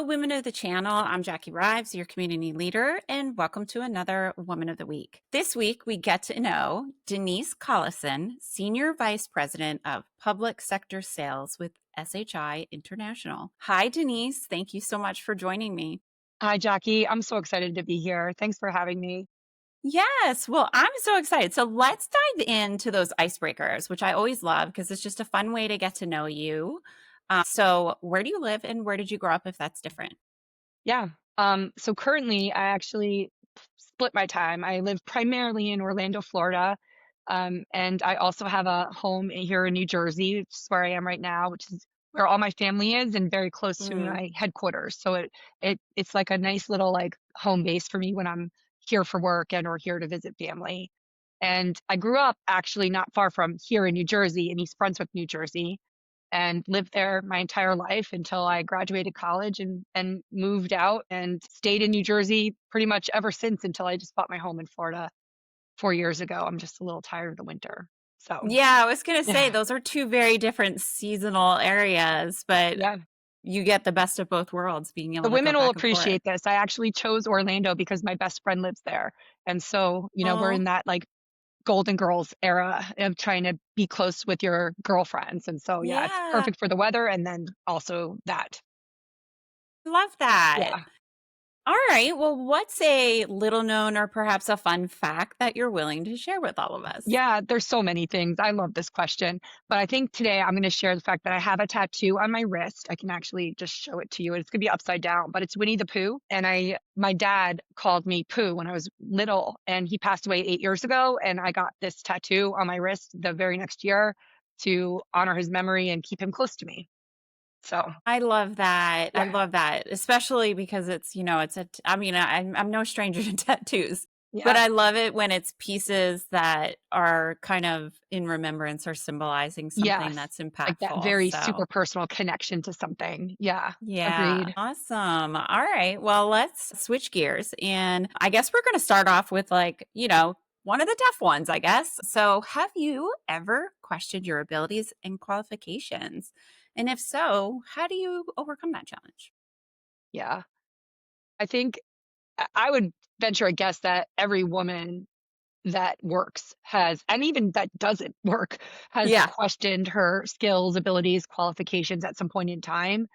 Hello, women of the channel. I'm Jacquie Rives, your community leader, and welcome to another Woman of the Week. This week, we get to know Denise Collison, Senior Vice President of Public Sector Sales with SHI International. Hi, Denise. Thank you so much for joining me. Hi, Jackie. I'm so excited to be here. Thanks for having me. Yes, well, I'm so excited. So let's dive into those icebreakers, which I always love because it's just a fun way to get to know you. So, where do you live and where did you grow up if that's different? Yeah. So currently, I actually split my time. I live primarily in Orlando, Florida. And I also have a home here in New Jersey, which is where I am right now, which is where all my family is and very close to Mm, my headquarters. So it's like a nice little like home base for me when I'm here for work and or here to visit family. And I grew up actually not far from here in New Jersey, in East Brunswick, New Jersey, and lived there my entire life until I graduated college and moved out and stayed in New Jersey pretty much ever since until I just bought my home in Florida 4 years ago. I'm just a little tired of the winter. So, Yeah, I was gonna say yeah. those are two very different seasonal areas, but Yeah. you get the best of both worlds, being The able to go women will back and forth. appreciate this. I actually chose Orlando because my best friend lives there. And so, we're Oh, in that like Golden Girls era of trying to be close with your girlfriends. And so, yeah, it's yeah, perfect for the weather and then also that. love that. Yeah. All right, well, what's a little known or perhaps a fun fact that you're willing to share with all of us? Yeah, there's so many things. I love this question. But I think today I'm going to share the fact that I have a tattoo on my wrist. I can actually just show it to you. It's going to be upside down, but it's Winnie the Pooh. And my dad called me Pooh when I was little, and he passed away 8 years ago. And I got this tattoo on my wrist the very next year to honor his memory and keep him close to me. So, I love that. I yeah, love that, especially because it's I mean, I'm no stranger to tattoos, but yeah, I love it when it's pieces that are kind of in remembrance or symbolizing something yes. that's Like that impactful. very So, super personal connection to something. Yeah, yeah, agreed. awesome. All right. Well, let's switch gears. And I guess we're going to start off with one of the tough ones, I guess. So, have you ever questioned your abilities and qualifications? And if so, how do you overcome that challenge? Yeah. I think I would venture a guess that every woman that works has, and even that doesn't work, has Yeah. questioned her skills, abilities, qualifications at some point in time.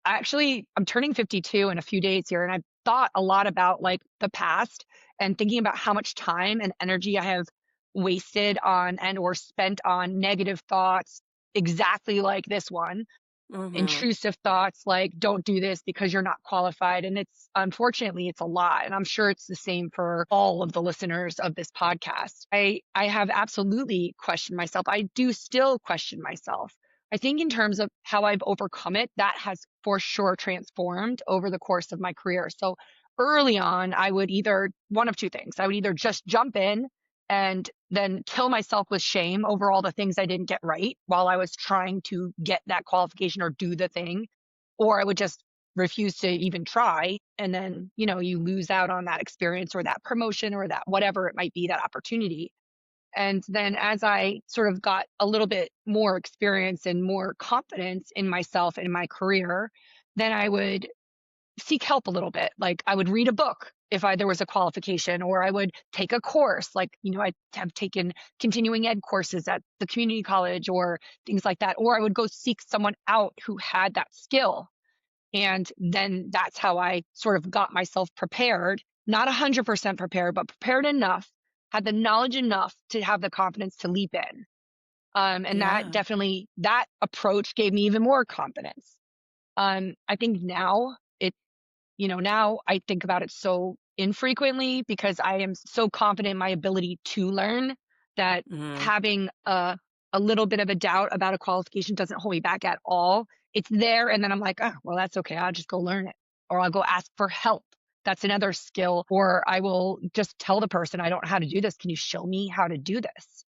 Actually, I'm turning 52 in a few days here, and I've thought a lot about like the past and thinking about how much time and energy I have wasted on and or spent on negative thoughts exactly like this one, Mhm. intrusive thoughts like don't do this because you're not qualified, and it's unfortunately it's a lot, and I'm sure it's the same for all of the listeners of this podcast. I have absolutely questioned myself. I do still question myself. I think in terms of how I've overcome it, that has for sure transformed over the course of my career. So early on, I would either one of two things. I would either just jump in and then kill myself with shame over all the things I didn't get right while I was trying to get that qualification or do the thing, or I would just refuse to even try. And then, you lose out on that experience or that promotion or that whatever it might be, that opportunity. And then as I sort of got a little bit more experience and more confidence in myself and my career, then I would seek help a little bit. Like I would read a book if there was a qualification, or I would take a course. Like, I have taken continuing ed courses at the community college or things like that. Or I would go seek someone out who had that skill. And then that's how I sort of got myself prepared, not 100% prepared, but prepared enough, had the knowledge enough to have the confidence to leap in. And that Yeah. definitely, that approach gave me even more confidence. I think now now I think about it so infrequently because I am so confident in my ability to learn that Mhm. having a little bit of a doubt about a qualification doesn't hold me back at all. It's there, and then I'm like, oh, well, that's okay. I'll just go learn it, or I'll go ask for help. That's another skill. Or I will just tell the person, I don't know how to do this. Can you show me how to do this?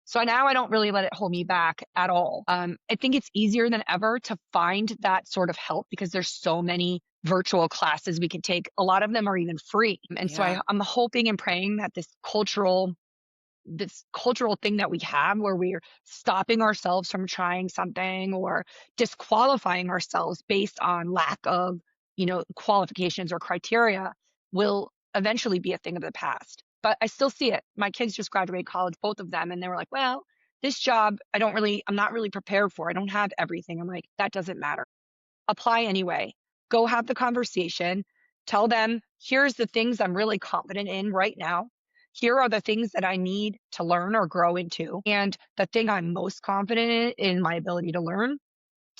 So now I don't really let it hold me back at all. I think it's easier than ever to find that sort of help because there's so many virtual classes we can take. A lot of them are even free. And so Yeah. I'm hoping and praying that this cultural this cultural thing that we have where we're stopping ourselves from trying something or disqualifying ourselves based on lack of, qualifications or criteria will eventually be a thing of the past. But I still see it. My kids just graduated college, both of them, and they were like, "Well, this job, I'm not really prepared for. I don't have everything." I'm like, "That doesn't matter. Apply anyway. Go have the conversation. Tell them, here's the things I'm really confident in right now. Here are the things that I need to learn or grow into. And the thing I'm most confident in my ability to learn,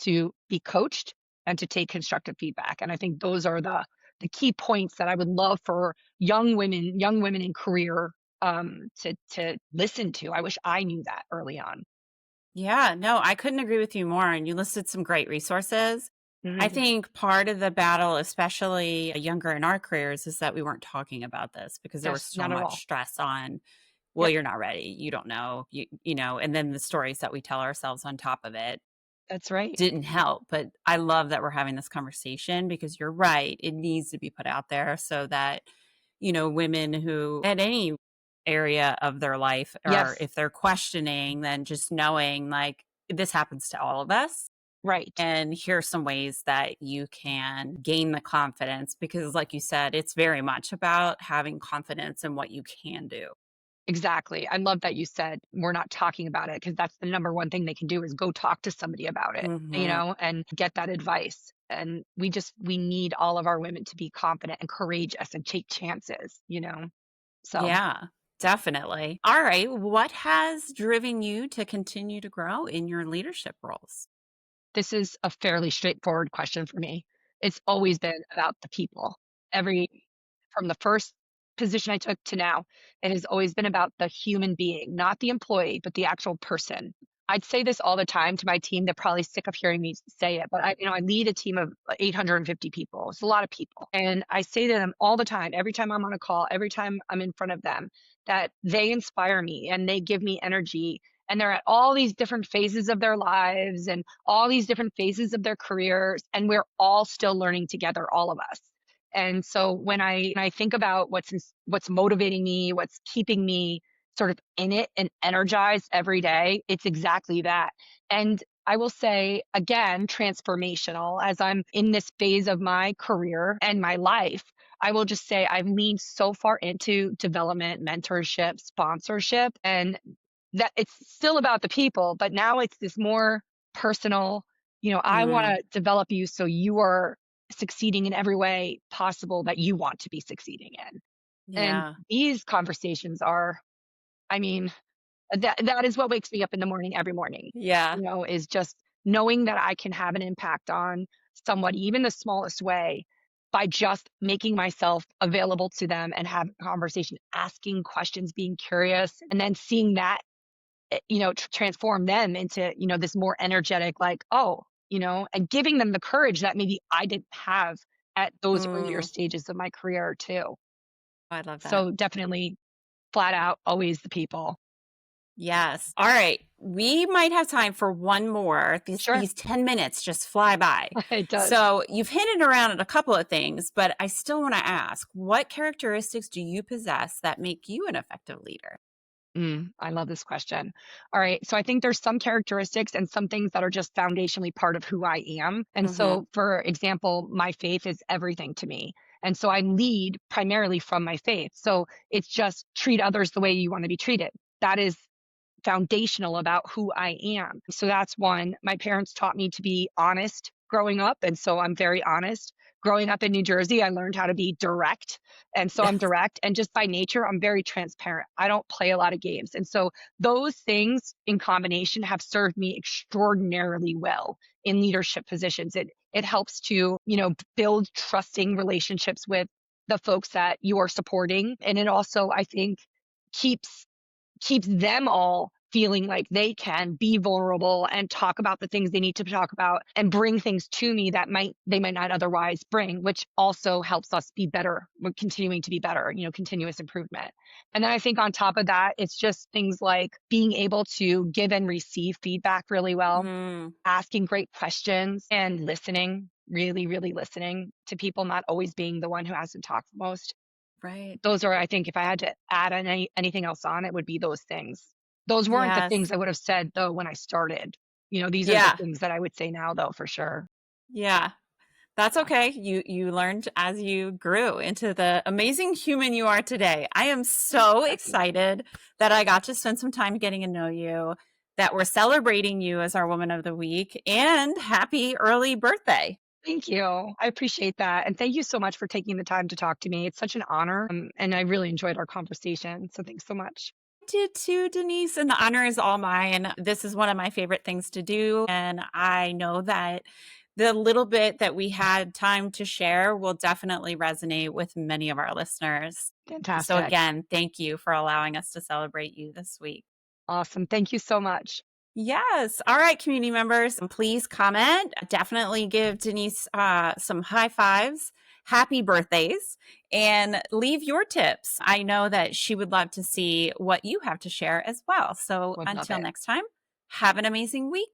to be coached, and to take constructive feedback." And I think those are the key points that I would love for young women in career to listen to. I wish I knew that early on. Yeah, no, I couldn't agree with you more. And you listed some great resources. I Mhm. think part of the battle, especially younger in our careers, is that we weren't talking about this because there was Yes, so not at much all. stress on, well, Yep, you're not ready. You don't know, and then the stories that we tell ourselves on top of it that's right. didn't help. But I love that we're having this conversation because you're right. It needs to be put out there so that, women who at any area of their life, or Yes, if they're questioning, then just knowing like this happens to all of us. right. And here's some ways that you can gain the confidence because, like you said, it's very much about having confidence in what you can do. Exactly. I love that you said we're not talking about it because that's the number one thing they can do is go talk to somebody about it, Hmm. and get that advice. And we need all of our women to be confident and courageous and take chances. So Yeah, definitely. All right. What has driven you to continue to grow in your leadership roles? this is a fairly straightforward question for me. It's always been about the people. Every From the first position I took to now, it has always been about the human being, not the employee, but the actual person. I'd say this all the time to my team. They're probably sick of hearing me say it, but I lead a team of 850 people. It's a lot of people. And I say to them all the time, every time I'm on a call, every time I'm in front of them, that they inspire me and they give me energy. And they're at all these different phases of their lives and all these different phases of their careers. And we're all still learning together, all of us. And so when I think about what's motivating me, what's keeping me sort of in it and energized every day, it's exactly that. And I will say again, transformational as I'm in this phase of my career and my life. I will just say I've leaned so far into development, mentorship, sponsorship, and that it's still about the people, but now it's this more personal, I want Mm, to develop you so you are succeeding in every way possible that you want to be succeeding in. And yeah. these conversations are, I mean, that is what wakes me up in the morning every morning, Yeah. is just knowing that I can have an impact on somebody, even the smallest way, by just making myself available to them and having a conversation, asking questions, being curious, and then seeing that transform them into, this more energetic, like, oh, and giving them the courage that maybe I didn't have at those earlier Mm, stages of my career too. I love that. So definitely flat out always the people. Yes. All right. We might have time for one more. These Sure. these 10 minutes just fly by. It does. So you've hinted around at a couple of things, but I still want to ask, what characteristics do you possess that make you an effective leader? I love this question. All right. So I think there's some characteristics and some things that are just foundationally part of who I am. And Hmm. so, for example, my faith is everything to me. And so I lead primarily from my faith. So it's just treat others the way you want to be treated. That is foundational about who I am. So that's one. My parents taught me to be honest growing up. And so I'm very honest. Growing up in New Jersey, I learned how to be direct. And so I'm Yes. direct. And just by nature, I'm very transparent. I don't play a lot of games. And so those things in combination have served me extraordinarily well in leadership positions. It helps to, build trusting relationships with the folks that you are supporting. And it also, I think, keeps keeps them all feeling like they can be vulnerable and talk about the things they need to talk about and bring things to me that they might not otherwise bring, which also helps us be better. We're continuing to be better, continuous improvement. And then I think on top of that, it's just things like being able to give and receive feedback really well, Mm, asking great questions and listening, really, really listening to people, not always being the one who has to talk the most. Right. Those are, I think, if I had to add anything else on, it would be those things. Those weren't the Yes. things I would have said, though, when I started. These are the Yeah. things that I would say now, though, for sure. Yeah. That's Yeah. okay. You learned as you grew into the amazing human you are today. I am Thanks, so Jackie. excited that I got to spend some time getting to know you, that we're celebrating you as our Woman of the Week, and happy early birthday. Thank you. I appreciate that. And thank you so much for taking the time to talk to me. It's such an honor. And I really enjoyed our conversation. So thanks so much. Did too, Denise, and the honor is all mine. This is one of my favorite things to do, and I know that the little bit that we had time to share will definitely resonate with many of our listeners. So Fantastic. again, thank you for allowing us to celebrate you this week. Awesome. Thank you so much. Yes. All right, community members, please comment. Definitely give Denise some high fives, happy birthdays, and leave your tips. I know that she would love to see what you have to share as well. So Would love until it. next time, have an amazing week.